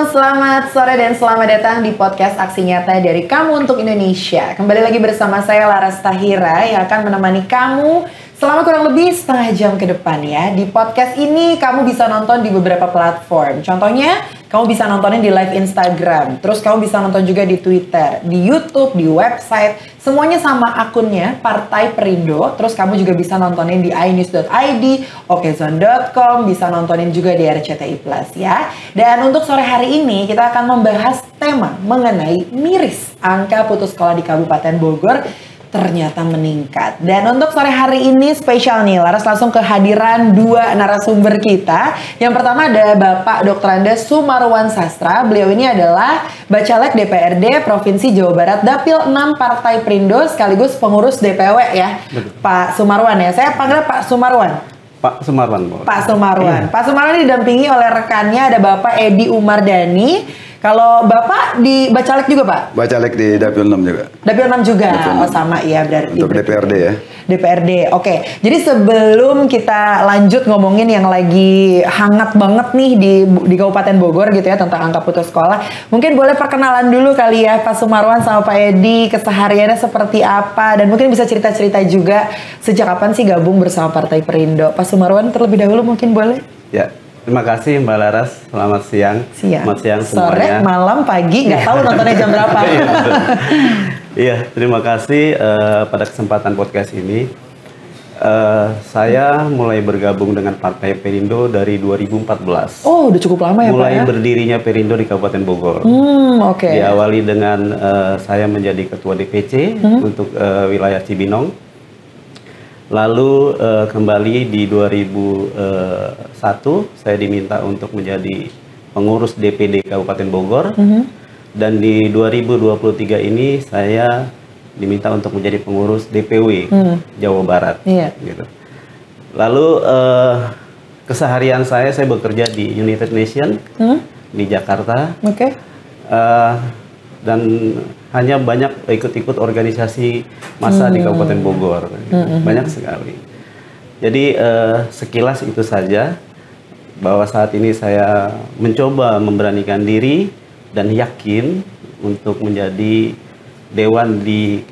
selamat sore dan selamat datang di podcast Aksi Nyata dari Kamu Untuk Indonesia. Kembali lagi bersama saya Laras Tahira yang akan menemani kamu selama kurang lebih setengah jam ke depan ya. Di podcast ini kamu bisa nonton di beberapa platform. Contohnya, kamu bisa nontonin di live Instagram. Terus kamu bisa nonton juga di Twitter, di YouTube, di website. Semuanya sama akunnya, Partai Perindo. Terus kamu juga bisa nontonin di inews.id, okezone.com, bisa nontonin juga di RCTI Plus ya. Dan untuk sore hari ini kita akan membahas tema mengenai miris angka putus sekolah di Kabupaten Bogor ternyata meningkat. Dan untuk sore hari ini spesial nih, Laras langsung kehadiran dua narasumber kita. Yang pertama ada Bapak Dr. Andes Sumarwan Sastra. Beliau ini adalah Bacalek DPRD Provinsi Jawa Barat Dapil 6 Partai Perindo sekaligus pengurus DPW ya. Betul. Pak Sumarwan ya. Saya panggil Pak Sumarwan. Pak Sumarwan. Pak Sumarwan. Pak Sumarwan didampingi oleh rekannya ada Bapak Edi Umardani. Kalau Bapak di Bacalek juga Pak? Bacalek di Dapil 6 juga. Dapil 6 juga? Dapil 6. Oh sama ya berarti. Untuk DPRD ya? DPRD, oke. Jadi sebelum kita lanjut ngomongin yang lagi hangat banget nih di Kabupaten Bogor gitu ya tentang angka putus sekolah. Mungkin boleh perkenalan dulu kali ya Pak Sumarwan sama Pak Edi, kesehariannya seperti apa. Dan mungkin bisa cerita-cerita juga sejak kapan sih gabung bersama Partai Perindo. Pak Sumarwan terlebih dahulu mungkin boleh? Ya. Terima kasih Mbak Laras, selamat siang. Selamat siang sore, semuanya. malam, pagi, nggak tahu nontonnya jam berapa. Iya, terima kasih pada kesempatan podcast ini. Saya mulai bergabung dengan Partai Perindo dari 2014. Oh, udah cukup lama ya mulai Pak ya? berdirinya Perindo di Kabupaten Bogor. Oke. Diawali dengan saya menjadi Ketua DPC untuk wilayah Cibinong. Lalu kembali di 2001 saya diminta untuk menjadi pengurus DPD Kabupaten Bogor. Dan di 2023 ini saya diminta untuk menjadi pengurus DPW Jawa Barat. Gitu. Lalu keseharian saya bekerja di United Nations di Jakarta. Dan hanya banyak ikut-ikut organisasi massa di Kabupaten Bogor, banyak sekali. Jadi sekilas itu saja, bahwa saat ini saya mencoba memberanikan diri dan yakin untuk menjadi Dewan di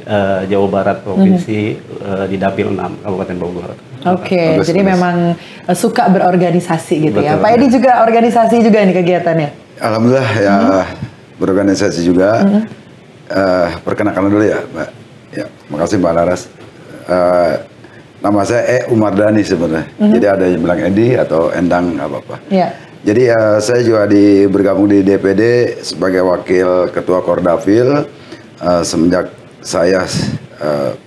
Jawa Barat Provinsi di Dapil 6 Kabupaten Bogor. Oke, jadi memang suka berorganisasi gitu. Betul, ya. Pak Edi juga organisasi juga nih kegiatannya? Alhamdulillah ya. Berorganisasi juga. Perkenalkan dulu ya Mbak. Ya, makasih Mbak Laras. Nama saya Umardani sebenarnya. Jadi ada yang bilang Edi atau Endang nggak apa-apa. Jadi saya juga bergabung di DPD sebagai wakil ketua Kordapil semenjak saya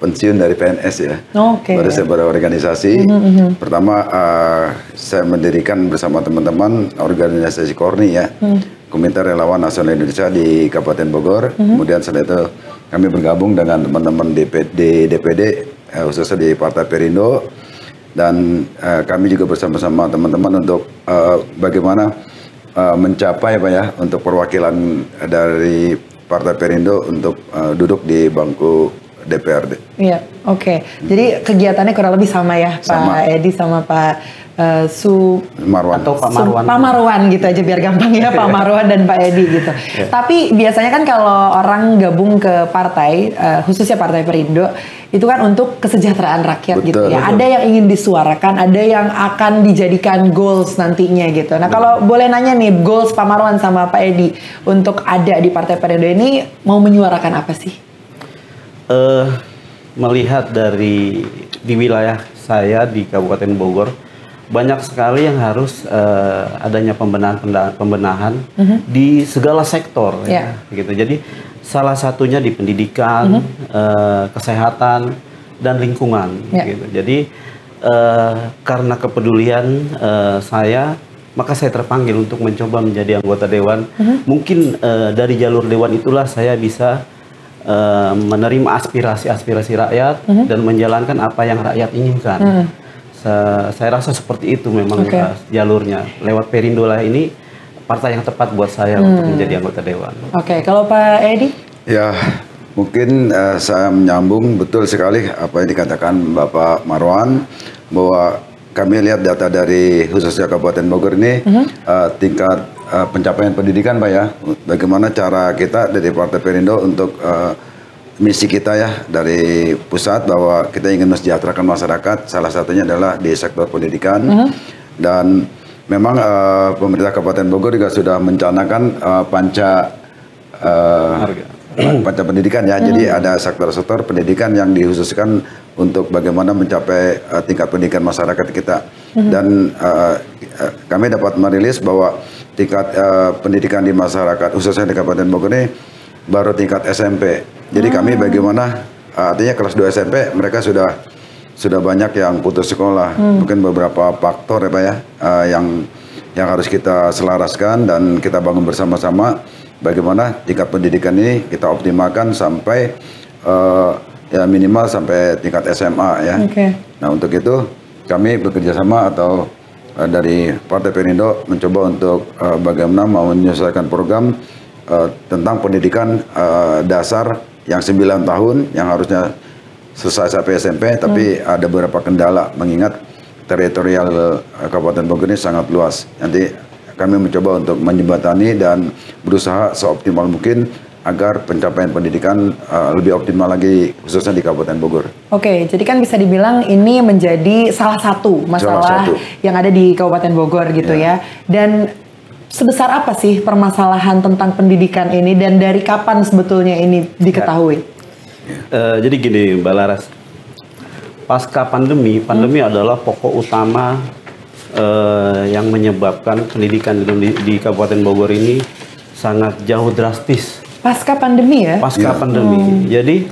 pensiun dari PNS ya. Baru saya berorganisasi. Pertama saya mendirikan bersama teman-teman organisasi Korni ya. Komite Relawan Nasional Indonesia di Kabupaten Bogor. Kemudian setelah itu kami bergabung dengan teman-teman DPD khususnya di Partai Perindo. Dan kami juga bersama-sama teman-teman untuk bagaimana mencapai Pak ya, untuk perwakilan dari Partai Perindo untuk duduk di bangku DPRD. Iya, oke. Jadi kegiatannya kurang lebih sama ya Pak Edi sama Pak Marwan. Atau Pak Marwan. Pak Marwan gitu aja biar gampang ya, Pak Marwan dan Pak Edi gitu. Tapi biasanya kan kalau orang gabung ke partai, khususnya Partai Perindo, itu kan untuk kesejahteraan rakyat gitu ya. Ada yang ingin disuarakan, ada yang akan dijadikan goals nantinya gitu. Nah kalau boleh nanya nih, goals Pak Marwan sama Pak Edi untuk ada di Partai Perindo ini mau menyuarakan apa sih? Melihat di wilayah saya di Kabupaten Bogor, banyak sekali yang harus adanya pembenahan di segala sektor ya, gitu. Jadi salah satunya di pendidikan, kesehatan dan lingkungan gitu. Jadi karena kepedulian saya, maka saya terpanggil untuk mencoba menjadi anggota dewan. Mungkin dari jalur dewan itulah saya bisa menerima aspirasi rakyat dan menjalankan apa yang rakyat inginkan. Saya rasa seperti itu memang jalurnya. Lewat Perindo lah ini partai yang tepat buat saya untuk menjadi anggota dewan. Kalau Pak Edi? Ya, mungkin saya menyambung betul sekali apa yang dikatakan Bapak Marwan, bahwa kami lihat data dari khususnya Kabupaten Bogor ini tingkat pencapaian pendidikan Pak ya. Bagaimana cara kita dari Partai Perindo untuk misi kita ya dari pusat bahwa kita ingin mensejahterakan masyarakat, salah satunya adalah di sektor pendidikan. Dan memang pemerintah Kabupaten Bogor juga sudah mencanangkan panca pendidikan ya. Jadi ada sektor-sektor pendidikan yang dikhususkan untuk bagaimana mencapai tingkat pendidikan masyarakat kita. Dan kami dapat merilis bahwa tingkat pendidikan di masyarakat khususnya di Kabupaten Bogor ini baru tingkat SMP. Jadi kami bagaimana artinya kelas 2 SMP mereka sudah banyak yang putus sekolah. Mungkin beberapa faktor ya Pak ya yang harus kita selaraskan dan kita bangun bersama-sama bagaimana tingkat pendidikan ini kita optimalkan sampai ya minimal sampai tingkat SMA ya. Nah untuk itu kami bekerjasama atau dari Partai Perindo mencoba untuk bagaimana mau menyelesaikan program tentang pendidikan dasar yang 9 tahun yang harusnya selesai sampai SMP, tapi ada beberapa kendala mengingat teritorial Kabupaten Bogor ini sangat luas. Nanti kami mencoba untuk menjembatani dan berusaha seoptimal mungkin agar pencapaian pendidikan lebih optimal lagi khususnya di Kabupaten Bogor. Oke, jadi kan bisa dibilang ini menjadi salah satu masalah yang ada di Kabupaten Bogor gitu ya. Dan sebesar apa sih permasalahan tentang pendidikan ini dan dari kapan sebetulnya ini diketahui? Jadi gini Mbak Laras, pasca pandemi adalah pokok utama yang menyebabkan pendidikan di Kabupaten Bogor ini sangat jauh drastis. Pasca pandemi ya? Pasca pandemi. Jadi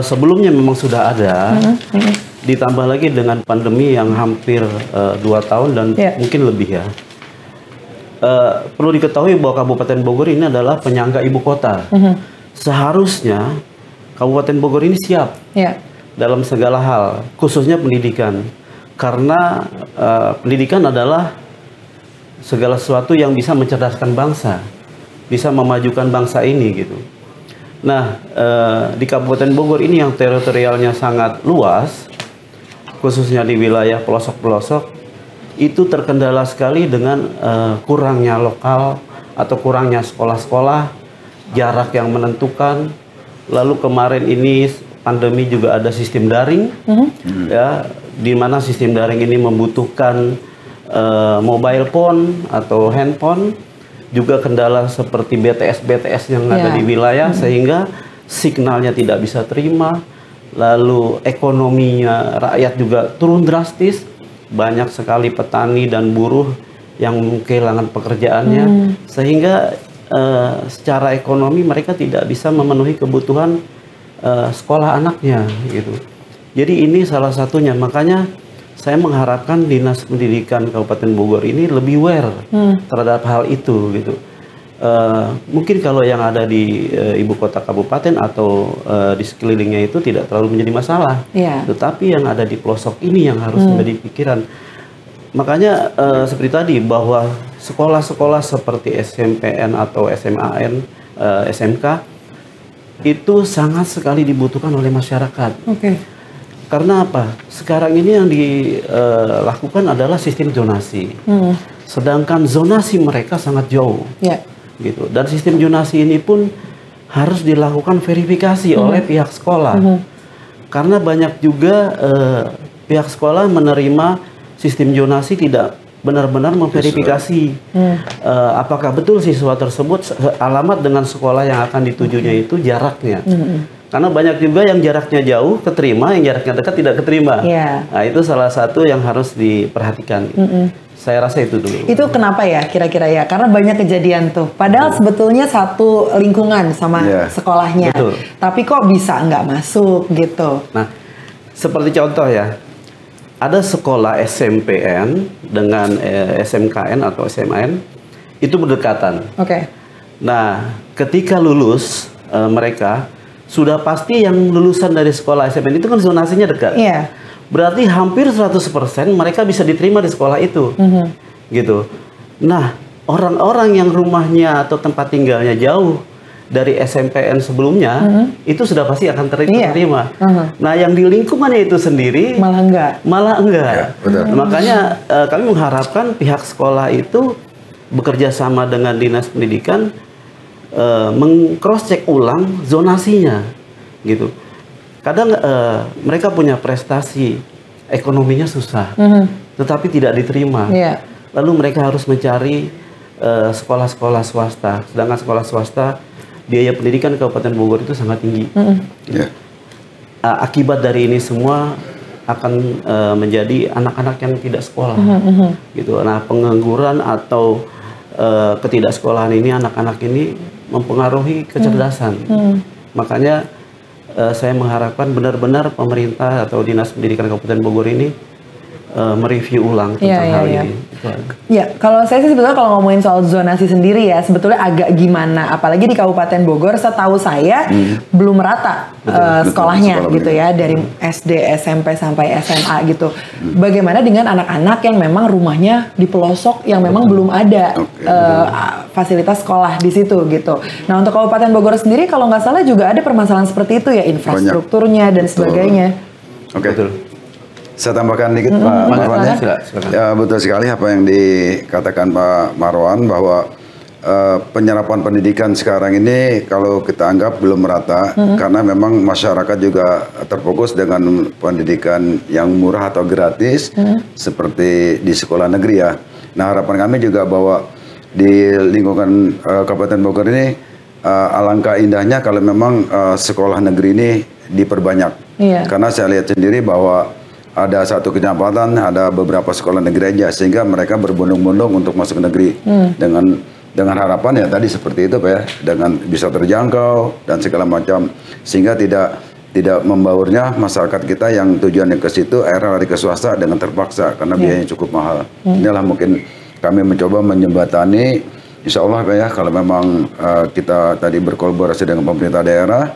sebelumnya memang sudah ada, ditambah lagi dengan pandemi yang hampir 2 tahun dan mungkin lebih ya. Perlu diketahui bahwa Kabupaten Bogor ini adalah penyangga ibu kota. Seharusnya Kabupaten Bogor ini siap dalam segala hal, khususnya pendidikan. Karena pendidikan adalah segala sesuatu yang bisa mencerdaskan bangsa, bisa memajukan bangsa ini gitu. Nah, di Kabupaten Bogor ini yang teritorialnya sangat luas, khususnya di wilayah pelosok-pelosok, itu terkendala sekali dengan kurangnya lokal atau kurangnya sekolah-sekolah, jarak yang menentukan. Lalu kemarin ini pandemi juga ada sistem daring, ya, di mana sistem daring ini membutuhkan mobile phone atau handphone, juga kendala seperti BTS yang ada di wilayah, sehingga signalnya tidak bisa terima, lalu ekonominya rakyat juga turun drastis. Banyak sekali petani dan buruh yang kehilangan pekerjaannya, sehingga secara ekonomi mereka tidak bisa memenuhi kebutuhan sekolah anaknya gitu. Jadi ini salah satunya, makanya saya mengharapkan Dinas Pendidikan Kabupaten Bogor ini lebih aware terhadap hal itu gitu. Mungkin kalau yang ada di ibu kota kabupaten atau di sekelilingnya itu tidak terlalu menjadi masalah, tetapi yang ada di pelosok ini yang harus menjadi pikiran. Makanya seperti tadi bahwa sekolah-sekolah seperti SMPN atau SMAN, SMK itu sangat sekali dibutuhkan oleh masyarakat. Karena apa? Sekarang ini yang dilakukan adalah sistem zonasi, sedangkan zonasi mereka sangat jauh. Gitu. Dan sistem zonasi ini pun harus dilakukan verifikasi oleh pihak sekolah, karena banyak juga pihak sekolah menerima sistem zonasi tidak benar-benar memverifikasi apakah betul siswa tersebut alamat dengan sekolah yang akan ditujunya itu jaraknya. Karena banyak juga yang jaraknya jauh keterima, yang jaraknya dekat tidak keterima. Nah itu salah satu yang harus diperhatikan. Saya rasa itu dulu. Itu kenapa ya kira-kira ya? Karena banyak kejadian tuh. Padahal sebetulnya satu lingkungan sama sekolahnya. Tapi kok bisa nggak masuk gitu. Nah, seperti contoh ya. Ada sekolah SMPN dengan SMKN atau SMAN itu berdekatan. Nah, ketika lulus mereka sudah pasti yang lulusan dari sekolah SMPN itu kan zonasinya dekat. Berarti hampir 100% mereka bisa diterima di sekolah itu, gitu. Nah, orang-orang yang rumahnya atau tempat tinggalnya jauh dari SMPN sebelumnya, itu sudah pasti akan terima. Nah, yang di lingkungannya itu sendiri malah enggak. Makanya kami mengharapkan pihak sekolah itu bekerja sama dengan dinas pendidikan meng-cross check ulang zonasinya gitu. Kadang mereka punya prestasi, ekonominya susah, tetapi tidak diterima. Lalu mereka harus mencari sekolah-sekolah swasta, sedangkan sekolah swasta biaya pendidikan di Kabupaten Bogor itu sangat tinggi. Akibat dari ini semua akan menjadi anak-anak yang tidak sekolah, gitu. Nah, pengangguran atau ketidaksekolahan ini anak-anak ini mempengaruhi kecerdasan. Makanya saya mengharapkan benar-benar pemerintah atau dinas pendidikan Kabupaten Bogor ini mereview ulang tentang hal ini. Ya, kalau saya sih sebetulnya kalau ngomongin soal zonasi sendiri ya, sebetulnya agak gimana. Apalagi di Kabupaten Bogor, setahu saya belum rata sekolahnya gitu ya, dari SD, SMP sampai SMA gitu. Bagaimana dengan anak-anak yang memang rumahnya di pelosok, yang memang belum ada fasilitas sekolah di situ gitu. Nah, untuk Kabupaten Bogor sendiri, kalau nggak salah juga ada permasalahan seperti itu ya, infrastrukturnya dan sebagainya. Betul. Saya tambahkan dikit Pak Marwan ya. Ya, betul sekali apa yang dikatakan Pak Marwan bahwa penyerapan pendidikan sekarang ini kalau kita anggap belum merata karena memang masyarakat juga terfokus dengan pendidikan yang murah atau gratis seperti di sekolah negeri ya. Nah, harapan kami juga bahwa di lingkungan Kabupaten Bogor ini alangkah indahnya kalau memang sekolah negeri ini diperbanyak. Karena saya lihat sendiri bahwa ada satu kecamatan, ada beberapa sekolah negeri aja, sehingga mereka berbondong-bondong untuk masuk ke negeri dengan harapan ya tadi seperti itu Pak ya, dengan bisa terjangkau dan segala macam, sehingga tidak membaurnya masyarakat kita yang tujuannya ke situ akhirnya lari ke swasta dengan terpaksa karena biayanya cukup mahal. Inilah mungkin kami mencoba menjembatani, insya Allah Pak ya, kalau memang kita tadi berkolaborasi dengan pemerintah daerah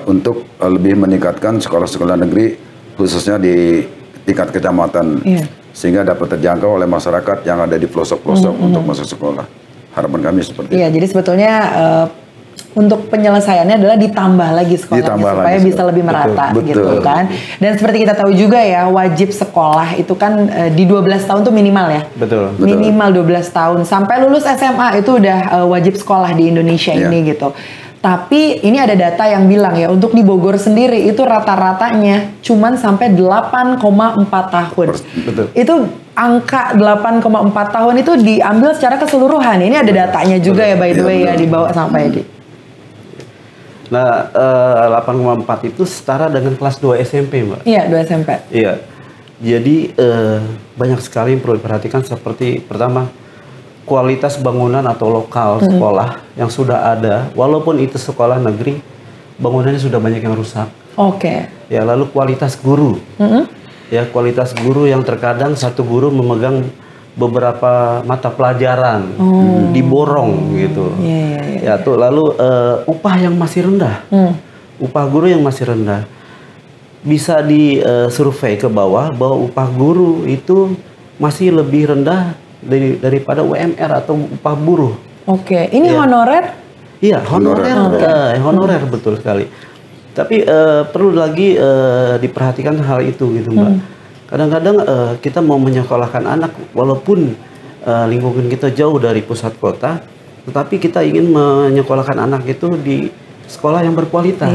untuk lebih meningkatkan sekolah-sekolah negeri khususnya di tingkat kecamatan, sehingga dapat terjangkau oleh masyarakat yang ada di pelosok-pelosok untuk masuk sekolah. Harapan kami seperti itu. Jadi sebetulnya untuk penyelesaiannya adalah ditambah lagi sekolahnya supaya bisa lebih merata gitu kan. Dan seperti kita tahu juga ya, wajib sekolah itu kan di 12 tahun tuh minimal ya. Minimal 12 tahun sampai lulus SMA itu udah wajib sekolah di Indonesia ini gitu. Tapi ini ada data yang bilang ya, untuk di Bogor sendiri itu rata-ratanya cuman sampai 8,4 tahun. Itu angka 8,4 tahun itu diambil secara keseluruhan. Ini ada datanya juga ya, by the way ya, dibawa sampai di. Nah, 8,4 itu setara dengan kelas 2 SMP, Mbak. Iya, 2 SMP. Iya. Jadi banyak sekali yang perlu diperhatikan, seperti pertama, kualitas bangunan atau lokal sekolah yang sudah ada, walaupun itu sekolah negeri, bangunannya sudah banyak yang rusak. Ya, lalu kualitas guru. Ya, kualitas guru yang terkadang satu guru memegang beberapa mata pelajaran, diborong gitu. Ya, tuh lalu upah yang masih rendah. Upah guru yang masih rendah. Bisa disurvei ke bawah bahwa upah guru itu masih lebih rendah daripada UMR atau upah buruh. Ini honorer? Iya, honorer betul sekali. Tapi perlu lagi diperhatikan hal itu gitu Mbak. Kadang-kadang kita mau menyekolahkan anak walaupun lingkungan kita jauh dari pusat kota, tetapi kita ingin menyekolahkan anak itu di sekolah yang berkualitas,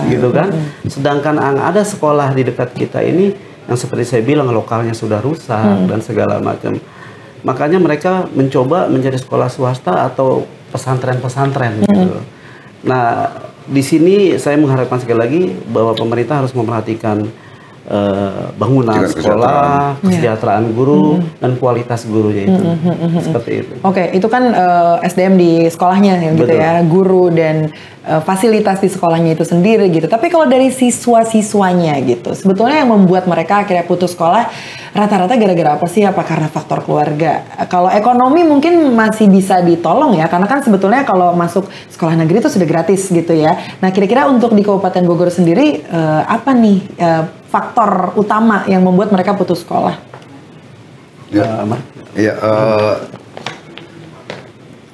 gitu kan. Sedangkan ada sekolah di dekat kita ini yang seperti saya bilang lokalnya sudah rusak dan segala macam. Makanya mereka mencoba menjadi sekolah swasta atau pesantren-pesantren gitu. Nah, di sini saya mengharapkan sekali lagi bahwa pemerintah harus memperhatikan bangunan sekolah, kesejahteraan guru, dan kualitas gurunya itu. Seperti itu. Itu kan SDM di sekolahnya yang gitu ya, guru dan fasilitas di sekolahnya itu sendiri gitu. Tapi kalau dari siswa-siswanya gitu, sebetulnya yang membuat mereka akhirnya putus sekolah rata-rata gara-gara apa sih? Apa karena faktor keluarga? Kalau ekonomi mungkin masih bisa ditolong ya, karena kan sebetulnya kalau masuk sekolah negeri itu sudah gratis gitu ya. Nah, kira-kira untuk di Kabupaten Bogor sendiri apa nih faktor utama yang membuat mereka putus sekolah?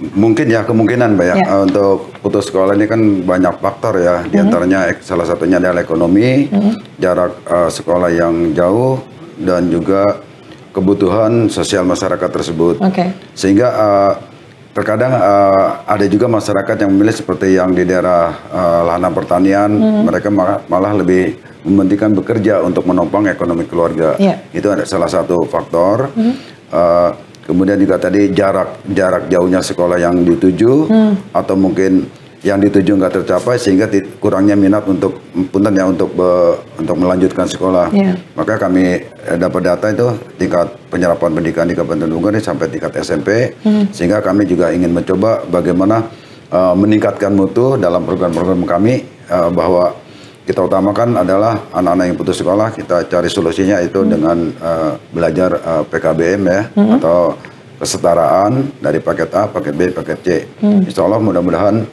Mungkin ya kemungkinan Mbak ya, untuk putus sekolah ini kan banyak faktor ya. Di antaranya salah satunya adalah ekonomi, jarak sekolah yang jauh, dan juga kebutuhan sosial masyarakat tersebut. Sehingga terkadang ada juga masyarakat yang memilih seperti yang di daerah lahan pertanian, mereka malah lebih mementingkan bekerja untuk menopang ekonomi keluarga. Itu ada salah satu faktor. Kemudian juga tadi jarak jauhnya sekolah yang dituju, atau mungkin yang dituju nggak tercapai sehingga kurangnya minat untuk melanjutkan sekolah. Maka kami dapat data itu tingkat penyerapan pendidikan di Kabupaten Bogor ini sampai tingkat SMP, sehingga kami juga ingin mencoba bagaimana meningkatkan mutu dalam program-program kami, bahwa kita utamakan adalah anak-anak yang putus sekolah. Kita cari solusinya itu dengan belajar PKBM ya, atau kesetaraan dari paket A, paket B, paket C. Insya Allah mudah-mudahan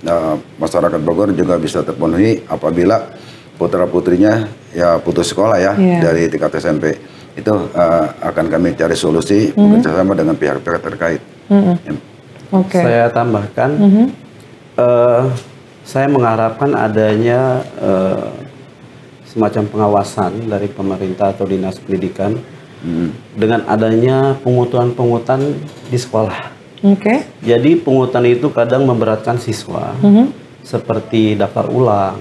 masyarakat Bogor juga bisa terpenuhi apabila putra-putrinya ya putus sekolah ya dari tingkat SMP. Itu akan kami cari solusi bekerjasama dengan pihak-pihak terkait. Saya tambahkan, saya mengharapkan adanya semacam pengawasan dari pemerintah atau dinas pendidikan dengan adanya pungutan di sekolah. Jadi pungutan itu kadang memberatkan siswa, seperti daftar ulang,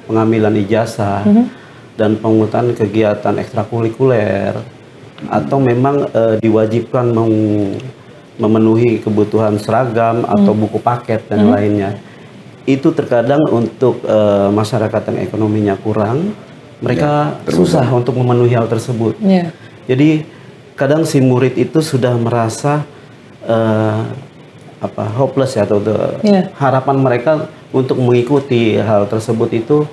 pengambilan ijazah, dan pungutan kegiatan ekstrakurikuler, atau memang diwajibkan memenuhi kebutuhan seragam atau buku paket dan lainnya. Itu terkadang untuk masyarakat yang ekonominya kurang, mereka susah untuk memenuhi hal tersebut. Jadi kadang si murid itu sudah merasa hopeless ya, atau harapan mereka untuk mengikuti hal tersebut itu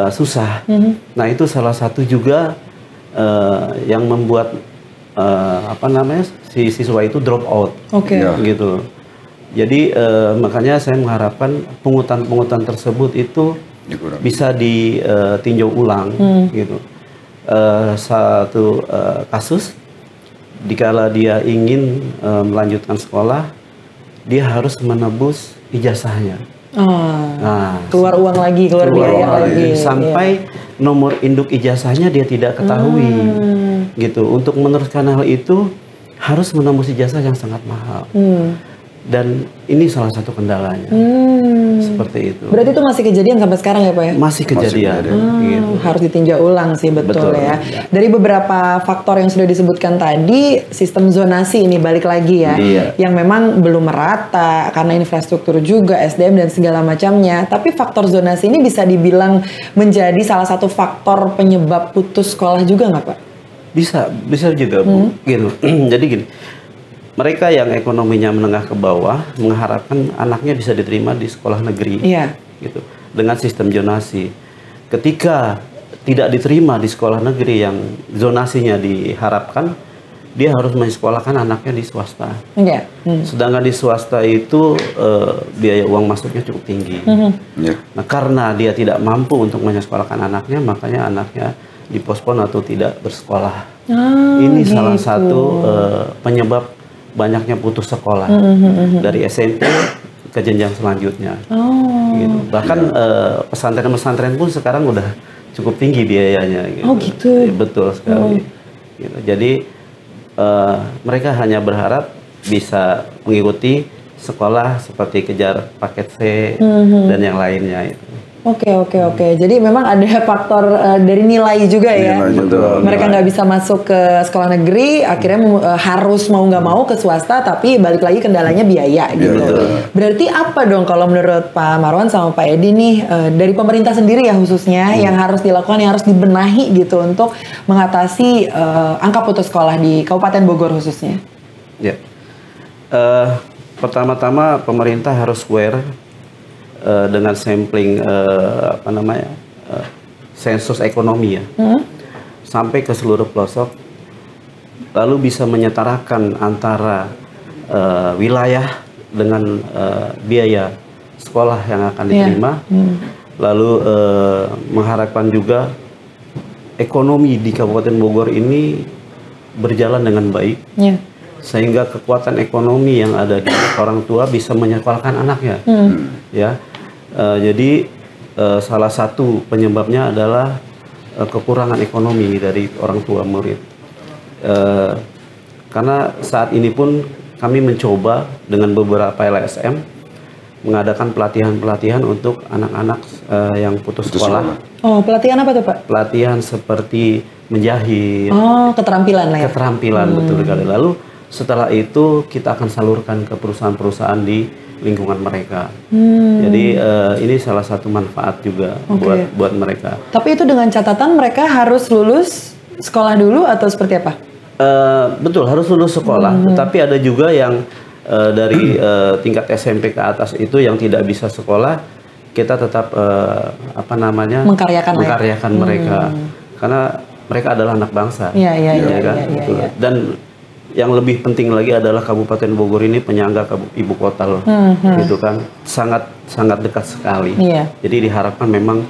susah. Nah, itu salah satu juga yang membuat si siswa itu drop out, gitu. Jadi makanya saya mengharapkan pungutan tersebut itu bisa ditinjau ulang, gitu. Satu kasus, dikala dia ingin melanjutkan sekolah, dia harus menebus ijazahnya. Keluar uang lagi, keluar biaya lagi. Sampai nomor induk ijazahnya dia tidak ketahui, gitu. Untuk meneruskan hal itu harus menembus ijazah yang sangat mahal. Dan ini salah satu kendalanya. Seperti itu. Berarti itu masih kejadian sampai sekarang ya Pak ya? Masih kejadian. Gitu. Harus ditinjau ulang sih, betul ya. Dari beberapa faktor yang sudah disebutkan tadi, sistem zonasi ini balik lagi ya. Yang memang belum merata karena infrastruktur juga, SDM dan segala macamnya. Tapi faktor zonasi ini bisa dibilang menjadi salah satu faktor penyebab putus sekolah juga nggak Pak? Bisa juga Bu. Gitu. Jadi gini, mereka yang ekonominya menengah ke bawah mengharapkan anaknya bisa diterima di sekolah negeri, gitu, dengan sistem zonasi. Ketika tidak diterima di sekolah negeri yang zonasinya diharapkan, dia harus menyekolahkan anaknya di swasta. Sedangkan di swasta itu biaya uang masuknya cukup tinggi. Nah, karena dia tidak mampu untuk menyekolahkan anaknya, makanya anaknya dipospon atau tidak bersekolah. Ini salah satu penyebab banyaknya putus sekolah dari SMP ke jenjang selanjutnya. Gitu. Bahkan pesantren-pesantren pun sekarang udah cukup tinggi biayanya. Gitu. Betul sekali. Gitu. Jadi mereka hanya berharap bisa mengikuti sekolah seperti kejar paket C dan yang lainnya. Oke. Jadi memang ada faktor dari nilai juga ya. Mereka nggak bisa masuk ke sekolah negeri, akhirnya harus mau nggak mau ke swasta, tapi balik lagi kendalanya biaya gitu. Berarti apa dong kalau menurut Pak Marwan sama Pak Edi nih, dari pemerintah sendiri ya khususnya, yang harus dilakukan, yang harus dibenahi gitu untuk mengatasi angka putus sekolah di Kabupaten Bogor khususnya? Pertama-tama pemerintah harus aware dengan sampling sensus ekonomi ya, sampai ke seluruh pelosok, lalu bisa menyetarakan antara wilayah dengan biaya sekolah yang akan diterima, lalu mengharapkan juga ekonomi di Kabupaten Bogor ini berjalan dengan baik, sehingga kekuatan ekonomi yang ada di orang tua bisa menyekolahkan anaknya. Jadi salah satu penyebabnya adalah kekurangan ekonomi dari orang tua murid. Karena saat ini pun kami mencoba dengan beberapa LSM mengadakan pelatihan-pelatihan untuk anak-anak yang putus sekolah. Oh, pelatihan apa tuh Pak? Pelatihan seperti menjahit. Oh, keterampilan lah ya? Keterampilan, betul sekali. Lalu setelah itu kita akan salurkan ke perusahaan-perusahaan di lingkungan mereka. Jadi ini salah satu manfaat juga buat mereka. Tapi itu dengan catatan mereka harus lulus sekolah dulu atau seperti apa? Betul, harus lulus sekolah. Tetapi ada juga yang dari tingkat SMP ke atas itu yang tidak bisa sekolah, kita tetap mengkaryakan mereka. Karena mereka adalah anak bangsa. Iya. Dan yang lebih penting lagi adalah Kabupaten Bogor ini penyangga ibu kota loh, gitu kan, sangat dekat sekali. Jadi diharapkan memang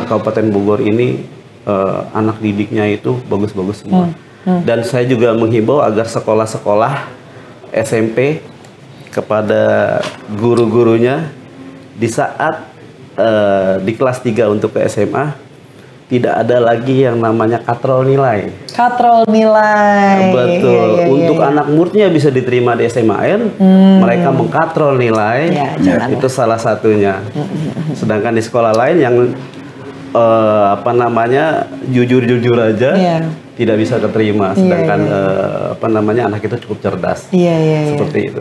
Kabupaten Bogor ini anak didiknya itu bagus-bagus semua. Dan saya juga menghimbau agar sekolah-sekolah SMP kepada guru-gurunya di saat di kelas 3 untuk ke SMA tidak ada lagi yang namanya katrol nilai. Katrol nilai. Betul. Untuk anak muridnya bisa diterima di SMAN, mereka mengkatrol nilai. Itu salah satunya. Sedangkan di sekolah lain yang jujur-jujur aja tidak bisa keterima. Sedangkan anak itu cukup cerdas. Seperti itu.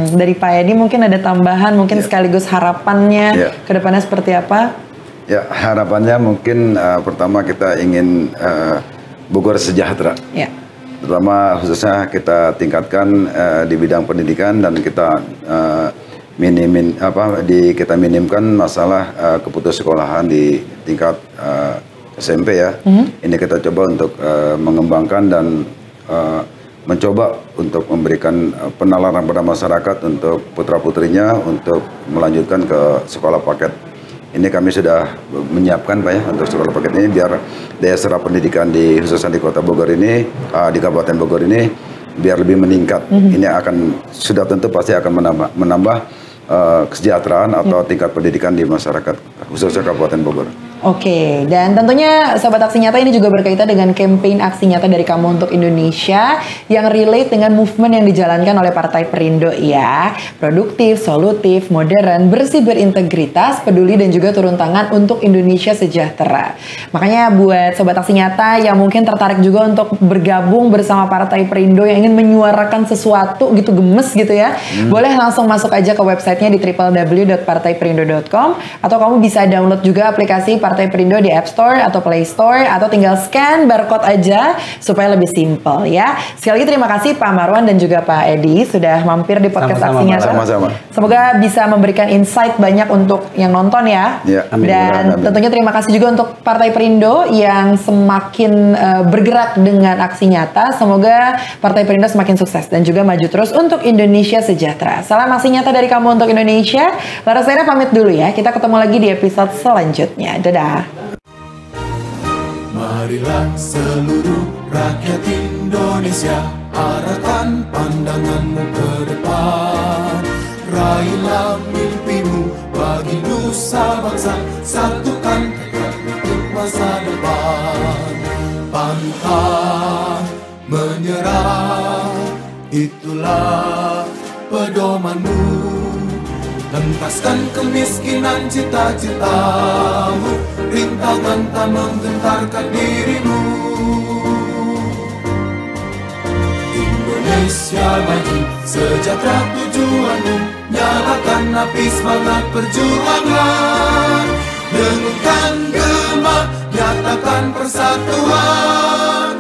Dari Pak Edi mungkin ada tambahan, mungkin sekaligus harapannya ke depannya seperti apa? Ya, harapannya mungkin pertama kita ingin Bogor sejahtera. Pertama khususnya kita tingkatkan di bidang pendidikan dan kita kita minimkan masalah keputus sekolahan di tingkat SMP ya. Ini kita coba untuk mengembangkan dan mencoba untuk memberikan penalaran pada masyarakat untuk putra-putrinya untuk melanjutkan ke sekolah paket. Ini kami sudah menyiapkan Pak ya untuk sekolah paket ini biar daya serap pendidikan khususnya di Kota Bogor ini, di Kabupaten Bogor ini biar lebih meningkat. Ini sudah tentu pasti akan menambah kesejahteraan atau tingkat pendidikan di masyarakat khususnya Kabupaten Bogor. Oke, dan tentunya Sobat Aksi Nyata ini juga berkaitan dengan campaign Aksi Nyata dari Kamu untuk Indonesia yang relate dengan movement yang dijalankan oleh Partai Perindo ya. Produktif, solutif, modern, bersih, berintegritas, peduli dan juga turun tangan untuk Indonesia sejahtera. Makanya buat Sobat Aksi Nyata yang mungkin tertarik juga untuk bergabung bersama Partai Perindo yang ingin menyuarakan sesuatu gitu gemes gitu ya. Boleh langsung masuk aja ke websitenya di www.partaiperindo.com atau kamu bisa download juga aplikasi Partai Perindo di App Store atau Play Store atau tinggal scan barcode aja supaya lebih simpel ya. Sekali lagi terima kasih Pak Marwan dan juga Pak Edi sudah mampir di podcast Aksi Nyata. Semoga bisa memberikan insight banyak untuk yang nonton ya. Amin, dan tentunya terima kasih juga untuk Partai Perindo yang semakin bergerak dengan Aksi Nyata. Semoga Partai Perindo semakin sukses dan juga maju terus untuk Indonesia sejahtera. Salam Aksi Nyata dari Kamu untuk Indonesia. Laras Vera pamit dulu ya. Kita ketemu lagi di episode selanjutnya. Dadah. Marilah seluruh rakyat Indonesia, arahkan pandanganmu ke depan. Raihlah mimpimu bagi nusa bangsa, satukan tekad untuk masa depan. Pantang menyerah, itulah pedomanmu. Hentaskan kemiskinan cita-citamu, rintangan tak menggentarkan dirimu. Indonesia maju, sejahtera tujuanmu, nyalakan api semangat perjuangan. Dengungkan gema, nyatakan persatuan.